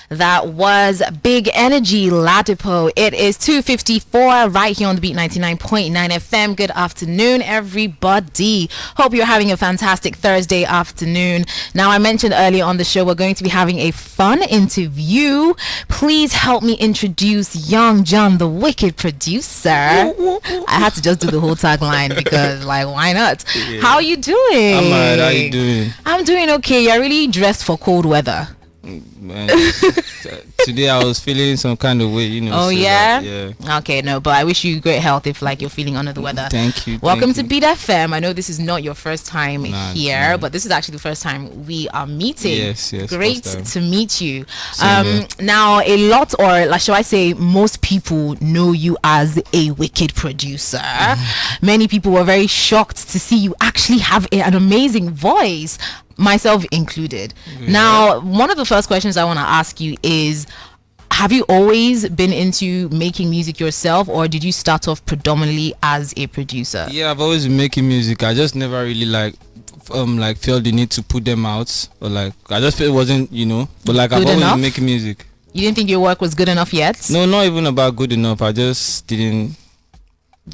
That was Big Energy Ladipo. It is 2:54 right here on the Beat 99.9 FM. Good afternoon, everybody. Hope you're having a fantastic Thursday afternoon. Now, I mentioned earlier on the show we're going to be having a fun interview. Please help me introduce young Jonn, the wicked producer. I had to just do the whole tagline because, like, why not? Yeah. How are you doing? I'm alright. How you doing? I'm doing okay. You're really dressed for cold weather. Man, today I was feeling some kind of way, Oh, so yeah? Yeah. Okay, no, but I wish you great health if like you're feeling under the weather. Thank you. Welcome to Beat FM. I know this is not your first time here, but this is actually the first time we are meeting. Yes. Great to meet you. Now, a lot, or like, shall I say, most people know you as a wicked producer. Many people were very shocked to see you actually have an amazing voice, myself included. Yeah. Now, one of the first questions I want to ask you is, have you always been into making music yourself, or did you start off predominantly as a producer? Yeah, I've always been making music. I just never really felt the need to put them out, or like I just felt it wasn't, but like I've always been making music. You didn't think your work was good enough yet? No, not even about good enough. I just didn't.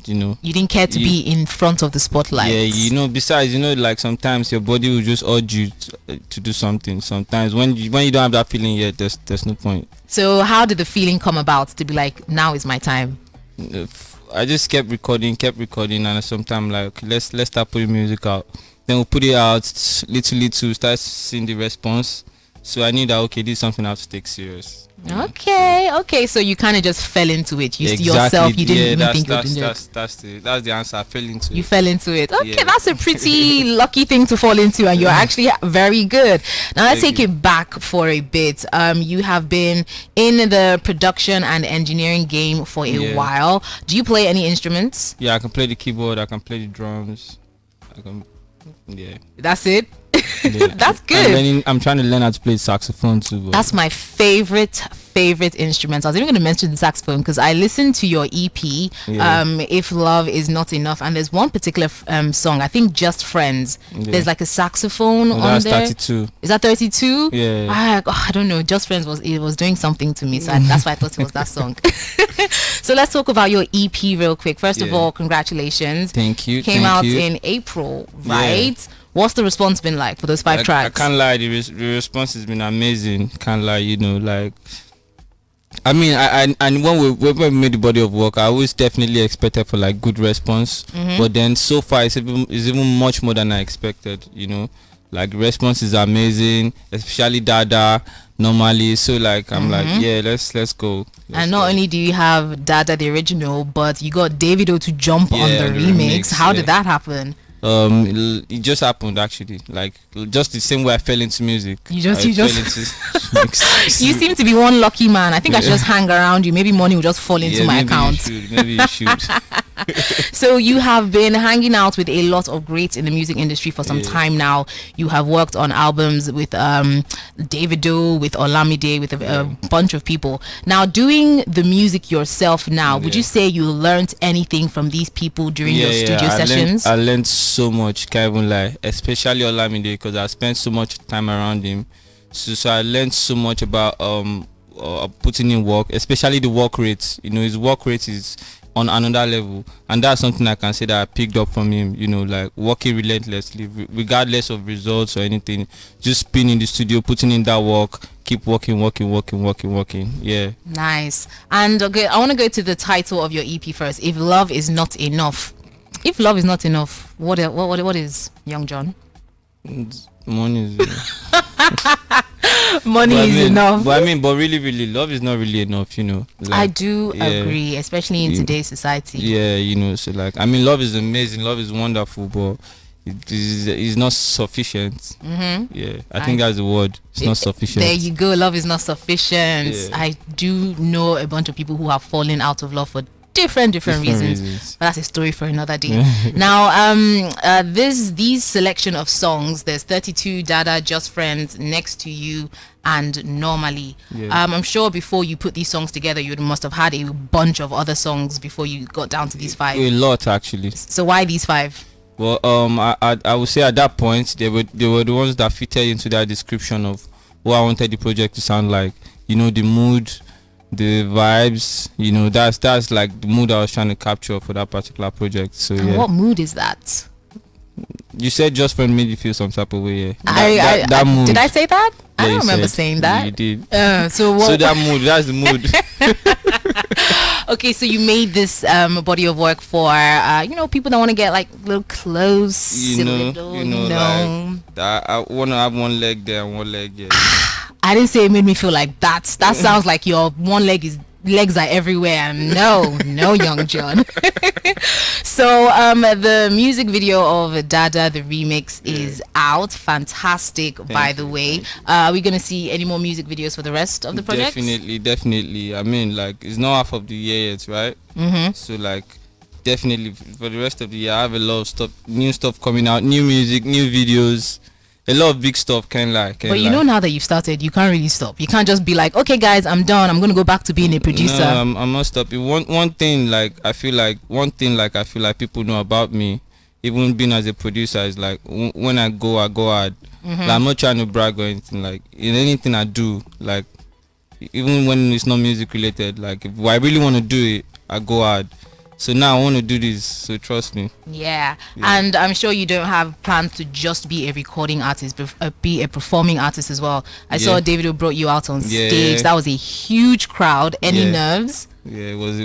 You didn't care to be in front of the spotlight. Yeah, besides, like sometimes your body will just urge you to do something. Sometimes when you don't have that feeling yet, there's no point. So how did the feeling come about to be like, now is my time? I just kept recording, and sometimes like let's start putting music out. Then we'll put it out little, start seeing the response. So I knew that this is something I have to take serious. Okay. So you kind of just fell into it. Yourself. You didn't even think you would do it. That's the answer. I fell into it. You fell into it. Okay, that's a pretty lucky thing to fall into, and you're actually very good. Now let's take it back for a bit. You have been in the production and engineering game for a while. Do you play any instruments? Yeah, I can play the keyboard. I can play the drums. That's it. Yeah. That's good. I'm trying to learn how to play saxophone too. That's my favorite instrument. I was even going to mention the saxophone because I listened to your EP, If Love Is Not Enough, and there's one particular song, I think Just Friends. There's like a saxophone on that's there. 32. Is that 32? Yeah. I don't know. Just Friends was doing something to me, so that's why I thought it was that song. So let's talk about your EP real quick. First of all, congratulations. Thank you. Came out in April, right? Yeah. What's the response been like for those 5 tracks? I can't lie, the response has been amazing. Can't lie, like. I mean, and when we made the body of work, I always definitely expected for like good response, but then so far it's even much more than I expected. Like the response is amazing, especially Dada normally. So like I'm like, let's go. And not only do you have Dada the original, but you got Davido to jump on the remix. How did that happen? It just happened actually, like just the same way I fell into music. You seem to be one lucky man. I think I should just hang around you. Maybe money will just fall into my account. Maybe you should. So you have been hanging out with a lot of greats in the music industry for some time now. You have worked on albums with Davido, with Olamide, with a bunch of people. Now, doing the music yourself now, would you say you learned anything from these people during your studio sessions? I learned so much, can't even lie, especially Olamide, because I spent so much time around him. So I learned so much about putting in work, especially the work rate. His work rate is on another level, and that's something I can say that I picked up from him. Like working relentlessly regardless of results or anything, just being in the studio, putting in that work, keep working. Yeah, nice. And okay, I want to go to the title of your EP first. If Love Is Not Enough. If love is not enough, what is, young Jonn? Money is money is enough. But really, love is not really enough, Like, I do agree, especially in today's society. Yeah, so like, love is amazing, love is wonderful, but it's not sufficient. Yeah, I think that's the word. It's not sufficient. There you go. Love is not sufficient. Yeah. I do know a bunch of people who have fallen out of love for different reasons, but that's a story for another day. Now, these selection of songs, there's 32, Dada, Just Friends, Next to You, and Normally. I'm sure before you put these songs together, you must have had a bunch of other songs before you got down to these 5. A lot, actually. So why these 5? Well, I would say at that point they were the ones that fitted into that description of what I wanted the project to sound like. you know, the mood, the vibes, you know, that's like the mood I was trying to capture for that particular project. So And yeah. what mood is that? You said Just Friend made you feel some type of way, yeah. That mood. Did I say that? I Yeah, don't you remember said. saying that. You did. So what? So that mood, that's the mood. Okay, so you made this body of work for you know, people that want to get like little close, you know, know. like I wanna have one leg there and one leg here. I didn't say it made me feel like that. That sounds like your one leg is legs are everywhere. No, no, young John. So the music video of Dada the remix is out. Fantastic, by the way. Are we gonna see any more music videos for the rest of the project? Definitely. I mean, like, it's not half of the year yet, right? Mm-hmm. So like, definitely for the rest of the year, I have a lot of stuff, new stuff coming out, new music, new videos. A lot of big stuff, can't lie. But you know, now that you've started, you can't really stop. You can't just be like, okay guys, I'm done, I'm gonna go back to being a producer. No, I'm not stopping. One thing like I feel like people know about me, even being as a producer, is like when I go hard. Mm-hmm. Like, I'm not trying to brag or anything. Like, in anything I do, like, even when it's not music related, like, if I really want to do it, I go hard. So now I want to do this, so trust me. Yeah, and I'm sure you don't have plans to just be a recording artist, be a performing artist as well. I saw Davido brought you out on stage. That was a huge crowd. Any nerves? Yeah, it was.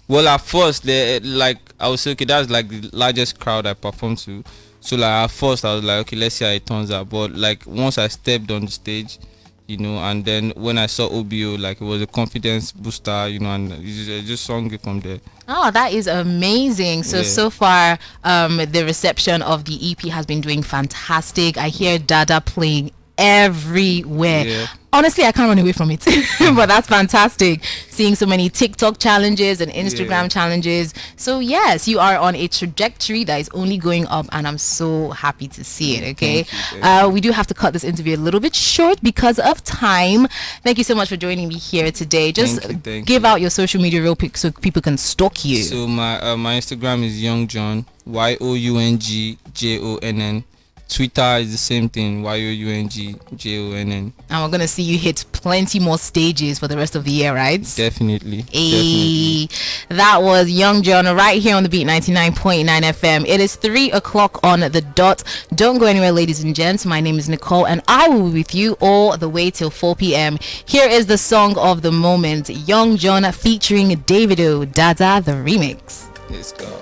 Well, at first, like, I was okay. That's like the largest crowd I performed to. So like at first, I was like, okay, let's see how it turns out. But like once I stepped on the stage, you know, and then when I saw OBO, like, it was a confidence booster, you know, and I just sung it from there. Oh, that is amazing. So far, the reception of the EP has been doing fantastic. I hear Dada playing everywhere. Yeah. Honestly, I can't run away from it. But that's fantastic. Seeing so many TikTok challenges and Instagram challenges. So yes, you are on a trajectory that is only going up, and I'm so happy to see it. Okay. Thank you. We do have to cut this interview a little bit short because of time. Thank you so much for joining me here today. Just give out your social media real quick so people can stalk you. So my Instagram is Jonn, YOUNGJONN. Twitter is the same thing, YOUNGJONN. And we're gonna see you hit plenty more stages for the rest of the year, right? Definitely. That was Young Jonn right here on the Beat 99.9 FM. It is 3 o'clock on the dot. Don't go anywhere, ladies and gents. My name is Nicole, and I will be with you all the way till 4 p.m. Here is the song of the moment, Young Jonn featuring Davido, Dada the remix. Let's go.